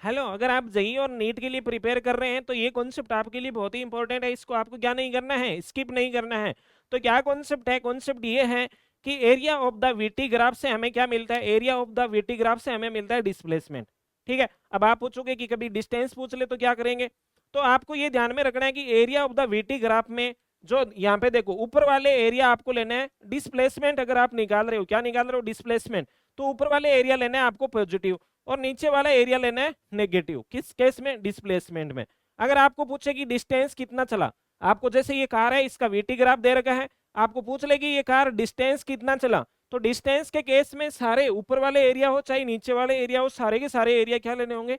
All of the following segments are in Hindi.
हेलो, अगर आप जेईई और नीट के लिए प्रिपेयर कर रहे हैं तो ये कॉन्सेप्ट आपके लिए बहुत ही इंपॉर्टेंट है। इसको आपको क्या नहीं करना है, स्किप नहीं करना है। तो क्या कॉन्सेप्ट है? कॉन्सेप्ट ये है कि area of the VT graph से हमें क्या मिलता है? Area of the VT graph से हमें मिलता है डिस्प्लेसमेंट। ठीक है, अब आप पूछोगे कि कभी डिस्टेंस पूछ ले तो क्या करेंगे? तो आपको ये ध्यान में रखना है कि area of the VT graph में जो यहाँ पे देखो ऊपर वाले एरिया आपको लेना है डिस्प्लेसमेंट। अगर आप निकाल रहे हो, क्या निकाल रहे हो? डिस्प्लेसमेंट। तो ऊपर वाले एरिया लेना है आपको पॉजिटिव और नीचे वाला एरिया लेना है नेगेटिव। किस केस में? डिस्प्लेसमेंट में। अगर आपको पूछे कि डिस्टेंस कितना चला, आपको जैसे ये कार है इसका वीटी ग्राफ दे रखा है, आपको पूछ ले कि ये कार डिस्टेंस कितना चला, तो डिस्टेंस के केस में सारे ऊपर वाले एरिया हो चाहे नीचे वाले एरिया हो, सारे के सारे एरिया क्या लेने होंगे?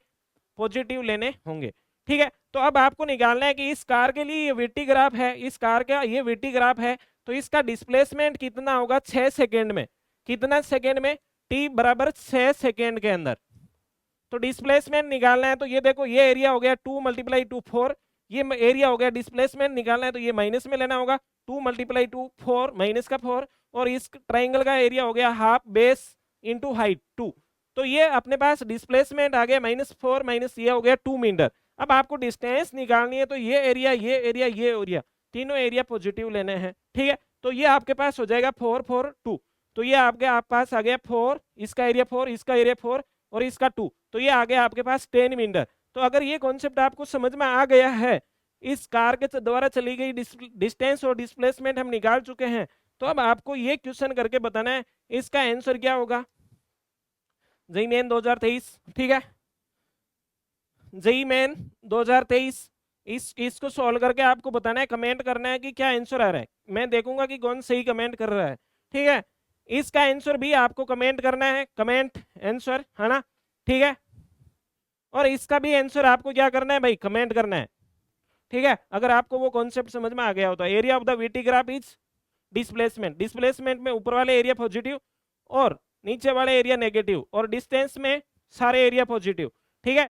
पॉजिटिव लेने होंगे। ठीक है, तो अब आपको निकालना है कि इस कार के लिए ये वीटी ग्राफ है, इस कार का ये वीटी ग्राफ है, तो इसका डिस्प्लेसमेंट कितना होगा 6 सेकेंड में। कितना सेकेंड में? टी बराबर 6 सेकेंड के अंदर। तो डिस्प्लेसमेंट निकालना है तो ये देखो, ये एरिया हो गया 2 × 2 4, ये एरिया हो गया। डिस्प्लेसमेंट निकालना है तो ये माइनस में लेना होगा, 2 × 2 4 माइनस का 4, और इस ट्राइंगल का एरिया हो गया हाफ बेस इंटू हाइट 2। तो ये अपने पास डिस्प्लेसमेंट आ गया -4 माइनस ये हो गया 2 मीटर। अब आपको डिस्टेंस निकालनी है तो ये एरिया, ये एरिया, ये एरिया, तीनों एरिया पॉजिटिव लेने हैं। ठीक है, तो ये आपके पास हो जाएगा 4 4 2। तो ये आपके पास आ गया 4, इसका एरिया 4, इसका एरिया 4 और इसका 2, तो ये आ गया आपके पास 10 मीटर। तो अगर ये कॉन्सेप्ट आपको समझ में आ गया है, इस कार के द्वारा चली गई डिस्टेंस और डिस्प्लेसमेंट हम निकाल चुके हैं, तो अब आपको ये क्वेश्चन करके बताना है इसका आंसर क्या होगा। जेईई मेन 2023, ठीक है, जेईई मेन 2023, इसको सॉल्व करके आपको बताना है, कमेंट करना है कि क्या आंसर आ रहा है। मैं देखूंगा कि कौन सही कमेंट कर रहा है। ठीक है, इसका आंसर भी आपको कमेंट करना है, कमेंट आंसर, है ना? ठीक है, और इसका भी आंसर आपको क्या करना है भाई? कमेंट करना है। ठीक है, अगर आपको वो कॉन्सेप्ट समझ में आ गया हो तो area of the VT graph is displacement. Displacement में ऊपर वाले एरिया पॉजिटिव और नीचे वाले एरिया नेगेटिव, और डिस्टेंस में सारे एरिया पॉजिटिव। ठीक है।